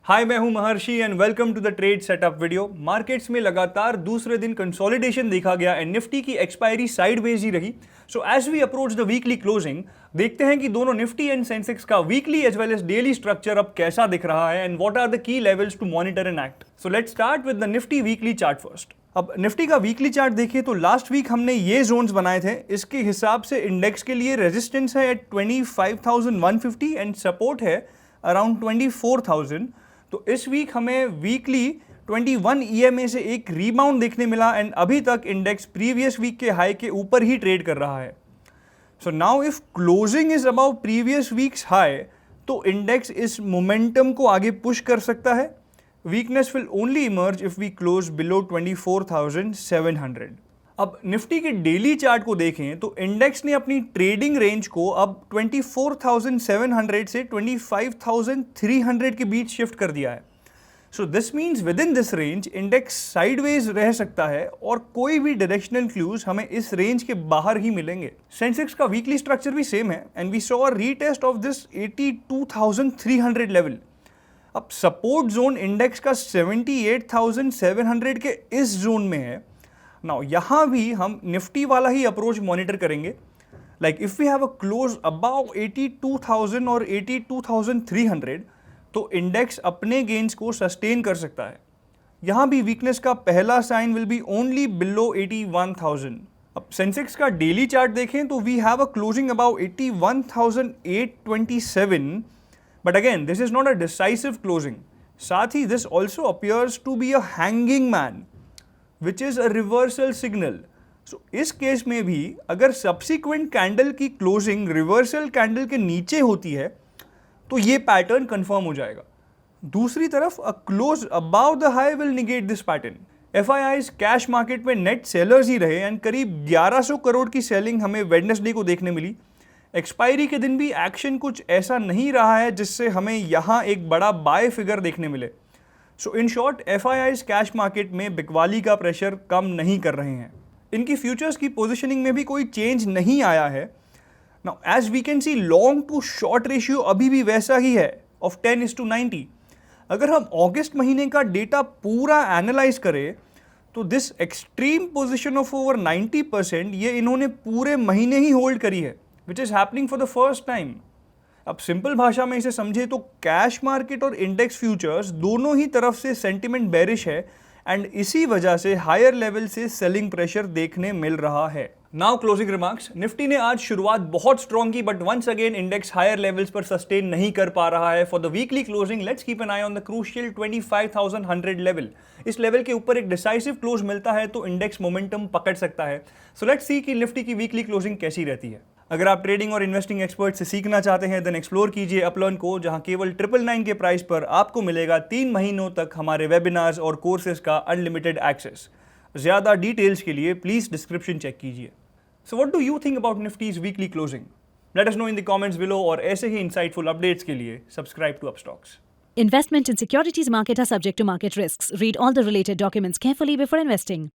हाय, मैं हूं Maharshi and welcome to the trade setup video. Markets में लगातार दूसरे दिन कंसोलिडेशन देखा गया एंड निफ्टी की एक्सपायरी साइडवेज ही रही। So as we approach the weekly closing, देखते हैं कि दोनों निफ्टी एंड सेंसेक्स का weekly as well as daily structure अब कैसा दिख रहा है and what are the key levels to monitor and act. So let's start with the Nifty weekly chart first. अब निफ्टी का वीकली चार्ट देखिए तो लास्ट वीक हमने ये जोन्स बनाए थे। इसके हिसाब से इंडेक्स के लिए रेजिस्टेंस है एट 25,150 एंड सपोर्ट है अराउंड 24,000। तो इस वीक हमें वीकली 21 EMA से एक रीबाउंड देखने मिला एंड अभी तक इंडेक्स प्रीवियस वीक के हाई के ऊपर ही ट्रेड कर रहा है। So now if closing is above previous week's high तो इंडेक्स इस मोमेंटम को आगे पुश कर सकता है। Weakness will only emerge if we close below 24,700। अब निफ्टी के डेली चार्ट को देखें तो इंडेक्स ने अपनी ट्रेडिंग रेंज को अब 24,700 से 25,300 के बीच शिफ्ट कर दिया है। So this means with in this range index sideways रह सकता है और कोई भी डायरेक्शनल क्लूज हमें इस रेंज के बाहर ही मिलेंगे। सेंसेक्स का वीकली स्ट्रक्चर भी सेम है and we saw a retest of this 82,300 level. अब सपोर्ट जोन इंडेक्स का 78,700 के इस जोन में है। नाउ यहाँ भी हम निफ्टी वाला ही अप्रोच मॉनिटर करेंगे। Like if we have a close above 82,000 और 82,300 तो इंडेक्स अपने गेन्स को सस्टेन कर सकता है। यहाँ भी वीकनेस का पहला sign will be only below 81,000। अब सेंसेक्स का डेली चार्ट देखें तो we have a closing about 81,827, but again this is not a decisive closing. साथ ही this also appears to be a hanging man which is a reversal signal. So इस case में भी अगर subsequent candle की closing reversal candle के नीचे होती है तो ये पैटर्न कंफर्म हो जाएगा। दूसरी तरफ अ close about the high will negate this pattern. FIIs cash market में नेट सेलर्स ही रहे एंड करीब 1100 करोड़ की सेलिंग हमें वेडनेसडे को देखने मिली। एक्सपायरी के दिन भी एक्शन कुछ ऐसा नहीं रहा है जिससे हमें यहाँ एक बड़ा बाय फिगर देखने मिले। So in short FIIs cash market में बिकवाली का प्रेशर कम नहीं कर रहे हैं। इनकी फ्यूचर्स की पोजीशनिंग में भी कोई चेंज नहीं आया है। Now as we can see long to short ratio अभी भी वैसा ही है ऑफ 10:90। अगर हम अगस्त महीने का डेटा पूरा एनालाइज करें तो this extreme position of over 90% ये इन्होंने पूरे महीने ही होल्ड करी है, which is happening for the first time. अब सिंपल भाषा में इसे समझे तो कैश मार्केट और इंडेक्स फ्यूचर्स दोनों ही तरफ से सेंटिमेंट बेरिश है एंड इसी वजह से हायर लेवल से सेलिंग प्रेशर देखने मिल रहा है। Now closing remarks. निफ्टी ने आज शुरुआत बहुत स्ट्रॉन्ग की but once again index higher levels पर सस्टेन नहीं कर पा रहा है। For the weekly closing let's keep an eye on the crucial 25,100 level. इस लेवल के ऊपर एक डिसाइसिव क्लोज मिलता है तो इंडेक्स मोमेंटम पकड़ सकता है। सो लेट्स सी कि निफ्टी की वीकली क्लोजिंग कैसी रहती है। अगर आप ट्रेडिंग और इन्वेस्टिंग एक्सपर्ट से सीखना चाहते हैं देन एक्सप्लोर कीजिए अपलर्न को, जहां केवल 999 के प्राइस पर आपको मिलेगा 3 महीनों तक हमारे वेबिनार्स और कोर्सेज का अनलिमिटेड एक्सेस। ज्यादा डिटेल्स के लिए प्लीज डिस्क्रिप्शन चेक कीजिए। So what do you think about Nifty's weekly closing? Let us know in the comments below और ऐसे ही इंसाइटफुल अपडेट्स के लिए subscribe to Upstox. Investment in securities market are subject to market risks. Read all the related documents carefully before investing.